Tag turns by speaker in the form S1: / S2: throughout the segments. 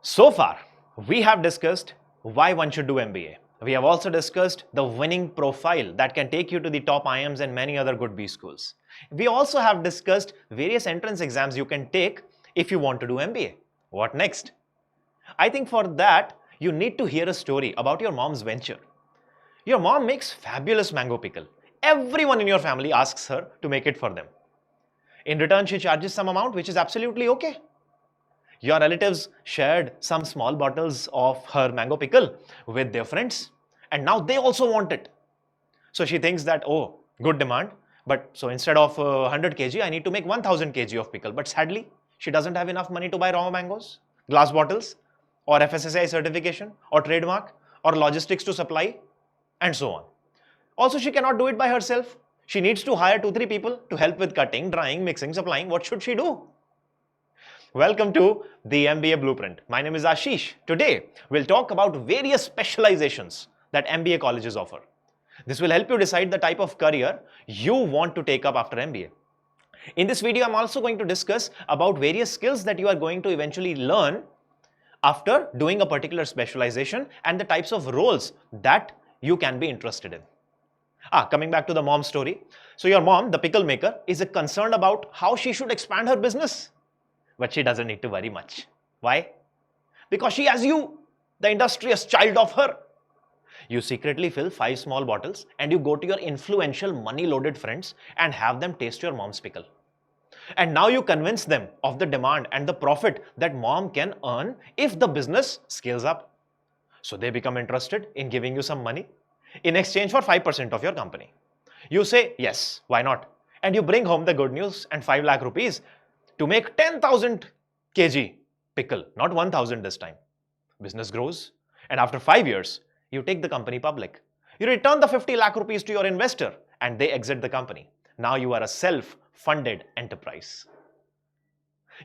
S1: So far, we have discussed why one should do MBA. We have also discussed the winning profile that can take you to the top IIMs and many other good B schools. We also have discussed various entrance exams you can take if you want to do MBA. What next? I think for that, you need to hear a story about your mom's venture. Your mom makes fabulous mango pickle. Everyone in your family asks her to make it for them. In return, she charges some amount which is absolutely okay. Your relatives shared some small bottles of her mango pickle with their friends, and now they also want it. So she thinks that, oh, good demand, but so instead of 100 kg, I need to make 1000 kg of pickle. But sadly, she doesn't have enough money to buy raw mangoes, glass bottles, or FSSAI certification, or trademark, or logistics to supply, and so on. Also, she cannot do it by herself. She needs to hire 2-3 people to help with cutting, drying, mixing, supplying. What should she do? Welcome to the MBA Blueprint. My name is Ashish. Today, we'll talk about various specializations that MBA colleges offer. This will help you decide the type of career you want to take up after MBA. In this video, I'm also going to discuss about various skills that you are going to eventually learn after doing a particular specialization and the types of roles that you can be interested in. Coming back to the mom story. So your mom, the pickle maker, is concerned about how she should expand her business. But she doesn't need to worry much. Why? Because she has you, the industrious child of her. You secretly fill 5 small bottles and you go to your influential money-loaded friends and have them taste your mom's pickle. And now you convince them of the demand and the profit that mom can earn if the business scales up. So they become interested in giving you some money in exchange for 5% of your company. You say, yes, why not? And you bring home the good news and 5 lakh rupees to make 10,000 kg pickle, not 1,000 this time. Business grows, and after 5 years, you take the company public. You return the 50 lakh rupees to your investor, and they exit the company. Now you are a self-funded enterprise.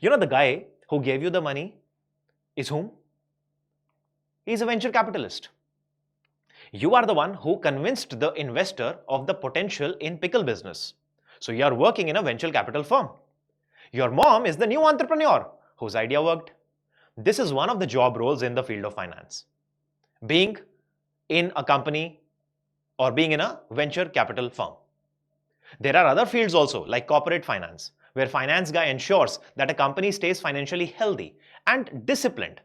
S1: You know the guy who gave you the money is whom? He's a venture capitalist. You are the one who convinced the investor of the potential in pickle business. So you are working in a venture capital firm. Your mom is the new entrepreneur whose idea worked. This is one of the job roles in the field of finance. Being in a company or being in a venture capital firm. There are other fields also like corporate finance, where finance guy ensures that a company stays financially healthy and disciplined.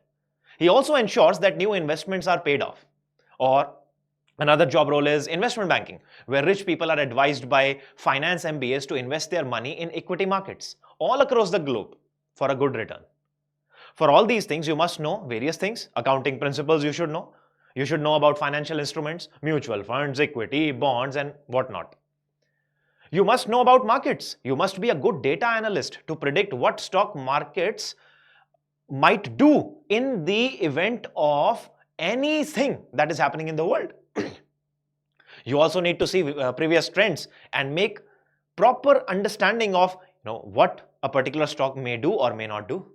S1: He also ensures that new investments are paid off. Or another job role is investment banking, where rich people are advised by finance MBAs to invest their money in equity markets all across the globe for a good return. For all these things, you must know various things. Accounting principles you should know. You should know about financial instruments, mutual funds, equity, bonds, and whatnot. You must know about markets. You must be a good data analyst to predict what stock markets might do in the event of anything that is happening in the world. You also need to see previous trends and make proper understanding of what a particular stock may do or may not do.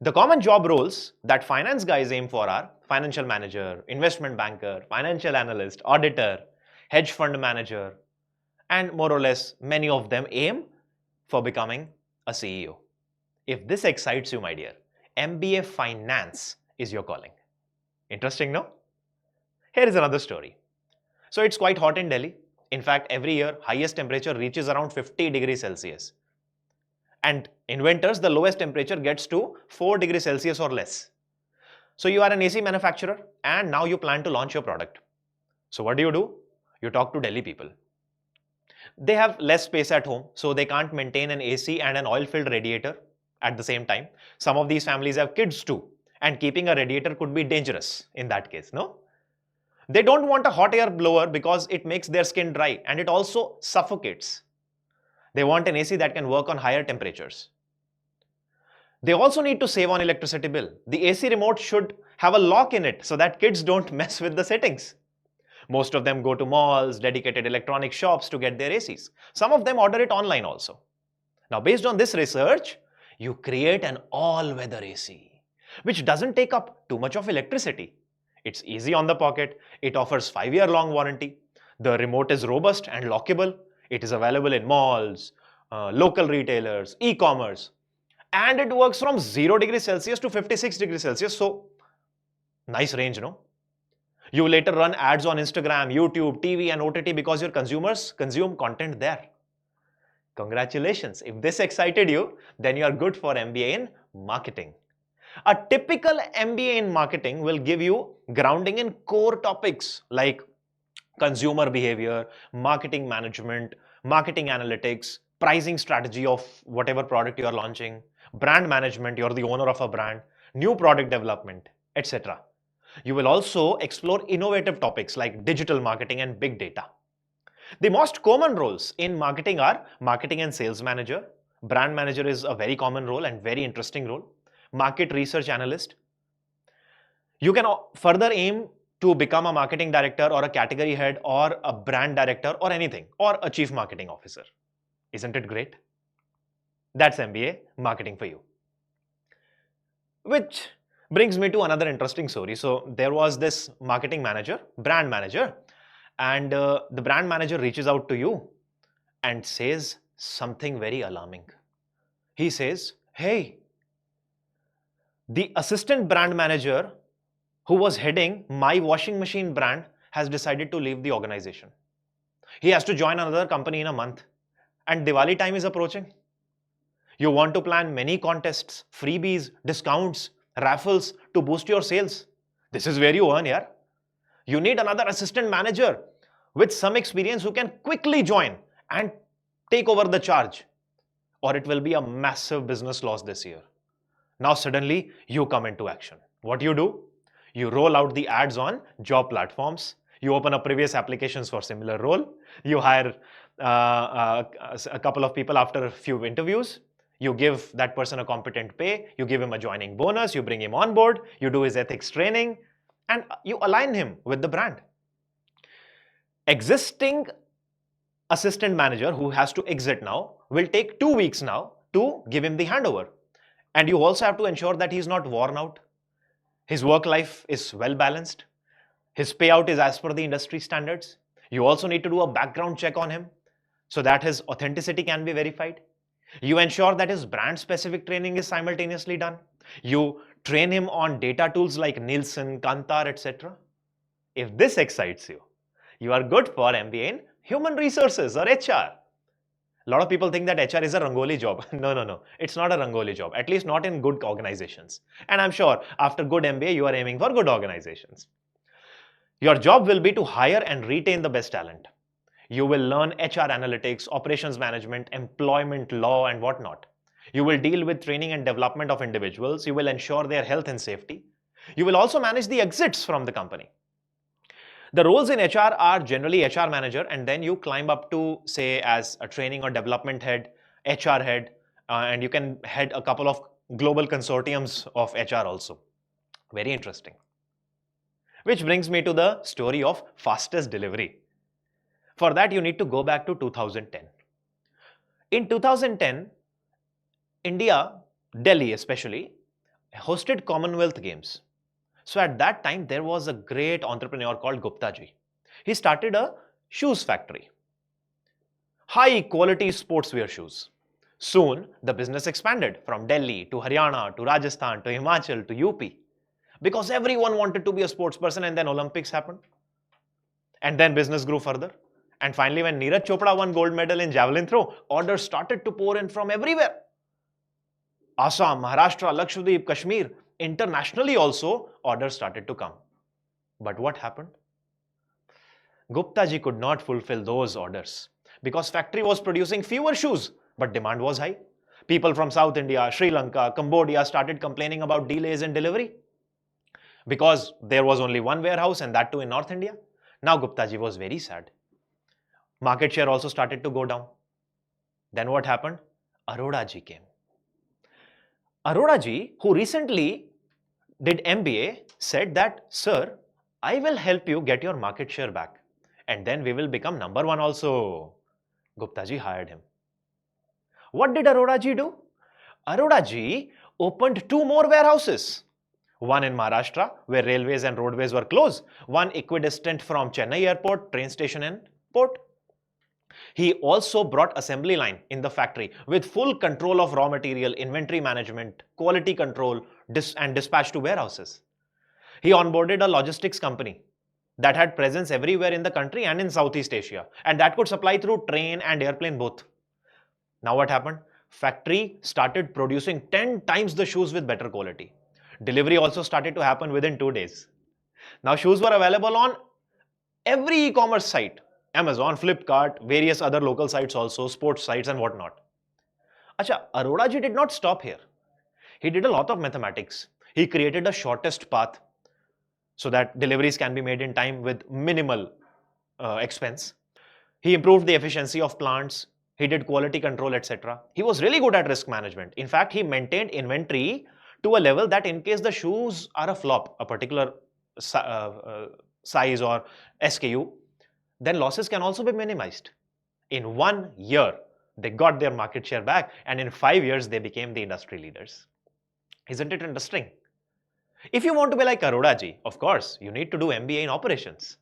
S1: The common job roles that finance guys aim for are financial manager, investment banker, financial analyst, auditor, hedge fund manager, and more or less many of them aim for becoming a CEO. If this excites you, my dear, MBA Finance is your calling. Interesting, no? Here is another story. So it's quite hot in Delhi. In fact, every year, highest temperature reaches around 50 degrees Celsius. And in winters, the lowest temperature gets to 4 degrees Celsius or less. So you are an AC manufacturer and now you plan to launch your product. So what do? You talk to Delhi people. They have less space at home, so they can't maintain an AC and an oil-filled radiator at the same time. Some of these families have kids too, and keeping a radiator could be dangerous in that case, no? They don't want a hot air blower because it makes their skin dry and it also suffocates. They want an AC that can work on higher temperatures. They also need to save on electricity bill. The AC remote should have a lock in it so that kids don't mess with the settings. Most of them go to malls, dedicated electronic shops to get their ACs. Some of them order it online also. Now, based on this research, you create an all-weather AC, which doesn't take up too much of electricity. It's easy on the pocket. It offers 5-year-long warranty. The remote is robust and lockable. It is available in malls, local retailers, e-commerce. And it works from 0 degrees Celsius to 56 degrees Celsius. So nice range, no? You later run ads on Instagram, YouTube, TV and OTT because your consumers consume content there. Congratulations. If this excited you, then you are good for MBA in marketing. A typical MBA in marketing will give you grounding in core topics like consumer behavior, marketing management, marketing analytics, pricing strategy of whatever product you are launching, brand management, you're the owner of a brand, new product development, etc. You will also explore innovative topics like digital marketing and big data. The most common roles in marketing are marketing and sales manager. Brand manager is a very common role and very interesting role. Market research analyst. You can further aim to become a marketing director or a category head or a brand director or anything, or a chief marketing officer. Isn't it great? That's MBA marketing for you. Which brings me to another interesting story. So there was this marketing manager, brand manager, and the brand manager reaches out to you and says something very alarming. He says, hey, the assistant brand manager who was heading my washing machine brand has decided to leave the organization. He has to join another company in a month, and Diwali time is approaching. You want to plan many contests, freebies, discounts, raffles to boost your sales. This is where you earn, yeah? You need another assistant manager with some experience who can quickly join and take over the charge, or it will be a massive business loss this year. Now suddenly you come into action. What do? You roll out the ads on job platforms. You open up previous applications for similar role. You hire a couple of people after a few interviews. You give that person a competent pay. You give him a joining bonus. You bring him on board. You do his ethics training. And you align him with the brand. Existing assistant manager who has to exit now will take 2 weeks now to give him the handover. And you also have to ensure that he's not worn out. His work life is well balanced. His payout is as per the industry standards. You also need to do a background check on him so that his authenticity can be verified. You ensure that his brand specific training is simultaneously done. You train him on data tools like Nielsen, Kantar, etc. If this excites you, you are good for MBA in human resources or HR. A lot of people think that HR is a Rangoli job. No. It's not a Rangoli job, at least not in good organizations. And I'm sure after good MBA, you are aiming for good organizations. Your job will be to hire and retain the best talent. You will learn HR analytics, operations management, employment law, and whatnot. You will deal with training and development of individuals. You will ensure their health and safety. You will also manage the exits from the company. The roles in HR are generally HR manager, and then you climb up to, say, as a training or development head, HR head, and you can head a couple of global consortiums of HR also. Very interesting. Which brings me to the story of fastest delivery. For that, you need to go back to 2010. In 2010, India, Delhi especially, hosted Commonwealth Games. So at that time, there was a great entrepreneur called Gupta ji. He started a shoes factory. High quality sportswear shoes. Soon, the business expanded from Delhi to Haryana to Rajasthan to Himachal to UP. Because everyone wanted to be a sports person, and then Olympics happened. And then business grew further. And finally, when Neeraj Chopra won gold medal in javelin throw, orders started to pour in from everywhere. Assam, Maharashtra, Lakshadweep, Kashmir, internationally also, orders started to come. But what happened? Gupta ji could not fulfill those orders because factory was producing fewer shoes, but demand was high. People from South India, Sri Lanka, Cambodia started complaining about delays in delivery because there was only one warehouse, and that too in North India. Now Gupta ji was very sad. Market share also started to go down. Then what happened? Arora ji came. Arora ji, who recently did MBA, said that, sir, I will help you get your market share back, and then we will become number one also. Gupta ji hired him. What did Arora ji do? Arora ji opened 2 more warehouses. One in Maharashtra, where railways and roadways were closed. One equidistant from Chennai airport, train station and port. He also brought assembly line in the factory with full control of raw material, inventory management, quality control, and dispatch to warehouses. He onboarded a logistics company that had presence everywhere in the country and in Southeast Asia, and that could supply through train and airplane both. Now what happened? Factory started producing 10 times the shoes with better quality. Delivery also started to happen within 2 days. Now shoes were available on every e-commerce site, Amazon, Flipkart, various other local sites also, sports sites and whatnot. Acha, Arora ji did not stop here. He did a lot of mathematics. He created the shortest path so that deliveries can be made in time with minimal expense. He improved the efficiency of plants. He did quality control, etc. He was really good at risk management. In fact, he maintained inventory to a level that in case the shoes are a flop, a particular size or SKU, then losses can also be minimized. In 1 year, they got their market share back, and in 5 years, they became the industry leaders. Isn't it interesting? If you want to be like Arora ji, of course, you need to do MBA in operations.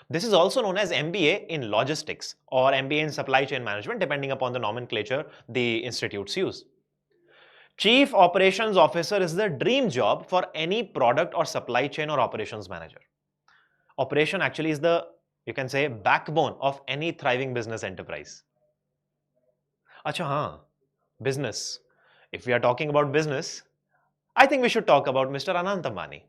S1: This is also known as MBA in logistics or MBA in supply chain management, depending upon the nomenclature the institutes use. Chief Operations Officer is the dream job for any product or supply chain or operations manager. Operation actually is the, you can say, backbone of any thriving business enterprise. Acha, haan, business. If we are talking about business, I think we should talk about Mr. Anant Ambani.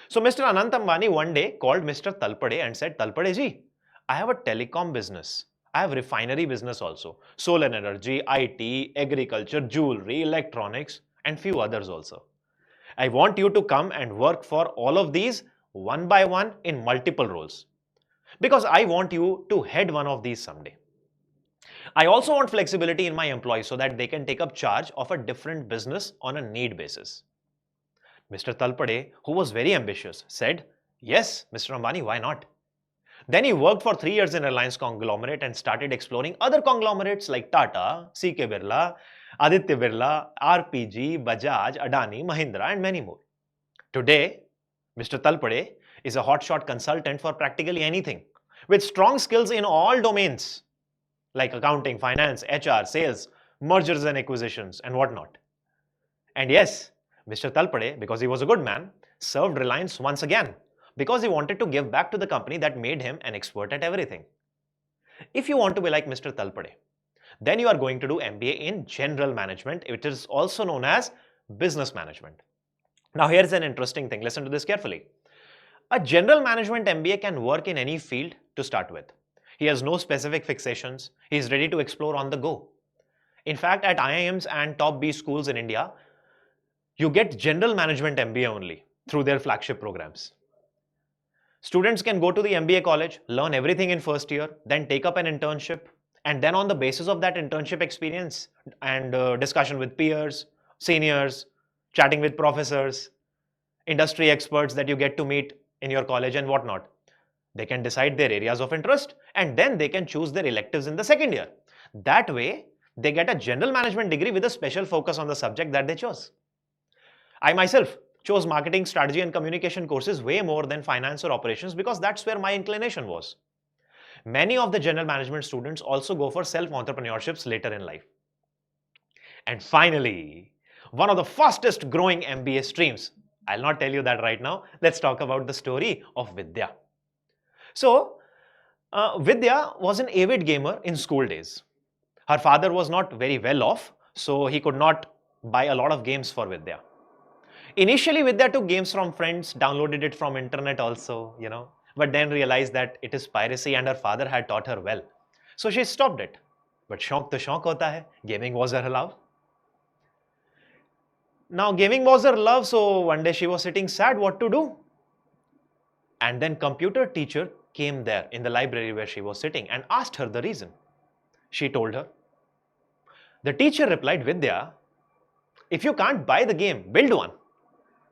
S1: So Mr. Anant Ambani one day called Mr. Talpade and said, Talpade ji, I have a telecom business. I have refinery business also. Solar energy, IT, agriculture, jewelry, electronics, and few others also. I want you to come and work for all of these one by one in multiple roles. Because I want you to head one of these someday. I also want flexibility in my employees so that they can take up charge of a different business on a need basis. Mr. Talpade, who was very ambitious, said, yes, Mr. Ambani, why not? Then he worked for 3 years in Reliance conglomerate and started exploring other conglomerates like Tata, CK Birla, Aditya Birla, RPG, Bajaj, Adani, Mahindra and many more. Today, Mr. Talpade is a hotshot consultant for practically anything with strong skills in all domains like accounting, finance, HR, sales, mergers and acquisitions and whatnot. And yes, Mr. Talpade, because he was a good man, served Reliance once again because he wanted to give back to the company that made him an expert at everything. If you want to be like Mr. Talpade, then you are going to do MBA in General Management, which is also known as Business Management. Now here's an interesting thing, listen to this carefully. A General Management MBA can work in any field to start with. He has no specific fixations, he is ready to explore on the go. In fact, at IIMs and top B schools in India, you get General Management MBA only through their flagship programs. Students can go to the MBA college, learn everything in first year, then take up an internship, and then on the basis of that internship experience and discussion with peers, seniors, chatting with professors, industry experts that you get to meet in your college and whatnot, they can decide their areas of interest and then they can choose their electives in the second year. That way, they get a general management degree with a special focus on the subject that they chose. I myself chose marketing, strategy and communication courses way more than finance or operations because that's where my inclination was. Many of the general management students also go for self-entrepreneurships later in life. And finally, one of the fastest growing MBA streams. I'll not tell you that right now. Let's talk about the story of Vidya. So, Vidya was an avid gamer in school days. Her father was not very well off, so he could not buy a lot of games for Vidya. Initially, Vidya took games from friends, downloaded it from internet also, but then realized that it is piracy and her father had taught her well. So she stopped it. But shauk to shauk hota hai. Gaming was her love. Now gaming was her love, so one day she was sitting sad what to do. And then computer teacher came there in the library where she was sitting and asked her the reason. She told her. The teacher replied, Vidya, if you can't buy the game, build one.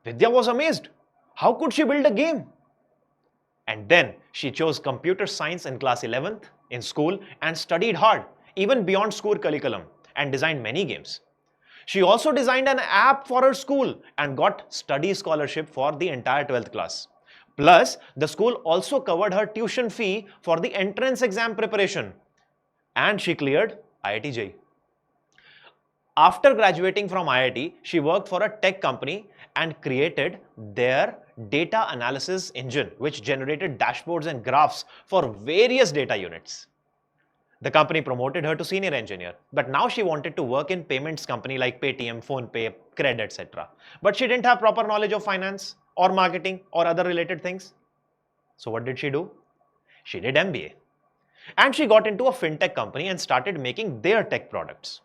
S1: Vidya was amazed. How could she build a game? And then she chose computer science in class 11th in school and studied hard, even beyond school curriculum, and designed many games. She also designed an app for her school and got study scholarship for the entire 12th class. Plus, the school also covered her tuition fee for the entrance exam preparation. and she cleared IIT JEE. After graduating from IIT, she worked for a tech company and created their data analysis engine, which generated dashboards and graphs for various data units. The company promoted her to senior engineer, but now she wanted to work in payments company like Paytm, PhonePe, Cred, etc. But she didn't have proper knowledge of finance or marketing or other related things. So what did she do? She did MBA. And she got into a fintech company and started making their tech products.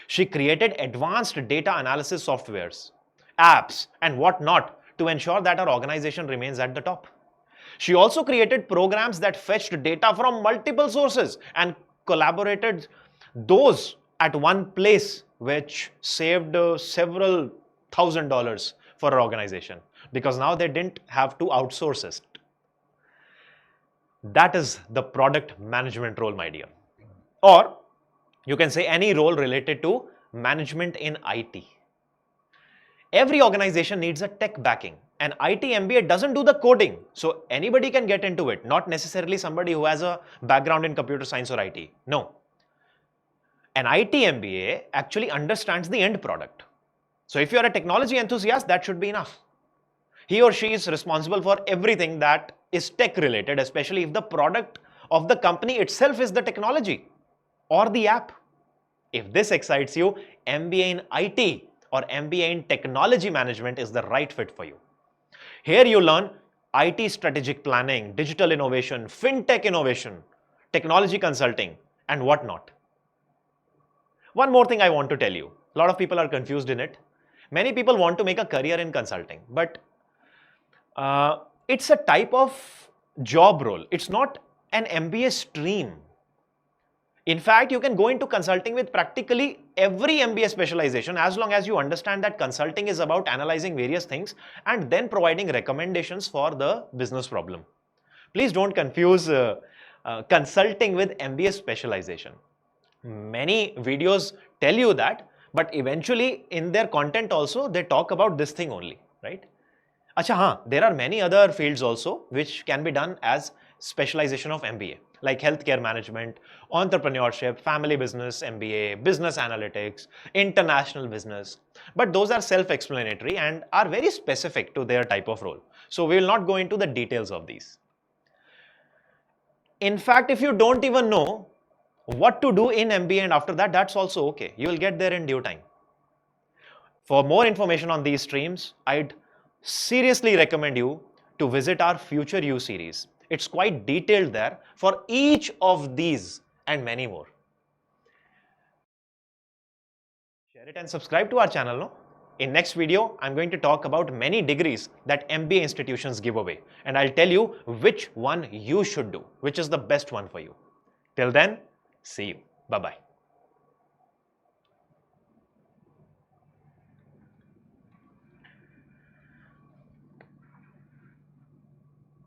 S1: She created advanced data analysis softwares, apps, and whatnot to ensure that her organization remains at the top. She also created programs that fetched data from multiple sources and collaborated those at one place, which saved several $1,000s for her organization because now they didn't have to outsource it. That is the product management role, my dear. Or you can say any role related to management in IT. Every organization needs a tech backing. An IT MBA doesn't do the coding, so anybody can get into it, not necessarily somebody who has a background in computer science or IT. No. An IT MBA actually understands the end product. So if you're a technology enthusiast, that should be enough. He or she is responsible for everything that is tech related, especially if the product of the company itself is the technology or the app. If this excites you, MBA in IT or MBA in technology management is the right fit for you. Here you learn IT strategic planning, digital innovation, fintech innovation, technology consulting, and whatnot. One more thing I want to tell you. A lot of people are confused in it. Many people want to make a career in consulting, but it's a type of job role. It's not an MBA stream. In fact, you can go into consulting with practically every MBA specialization as long as you understand that consulting is about analyzing various things and then providing recommendations for the business problem. Please don't confuse consulting with MBA specialization. Many videos tell you that, but eventually in their content also they talk about this thing only, right? There are many other fields also which can be done as specialization of MBA, like healthcare management, entrepreneurship, family business MBA, business analytics, international business. But those are self-explanatory and are very specific to their type of role. So we will not go into the details of these. In fact, if you don't even know what to do in MBA and after that, that's also okay. You will get there in due time. For more information on these streams, I'd seriously recommend you to visit our Future You series. It's quite detailed there for each of these and many more. Share it and subscribe to our channel. No? In next video, I'm going to talk about many degrees that MBA institutions give away. And I'll tell you which one you should do, which is the best one for you. Till then, see you. Bye-bye.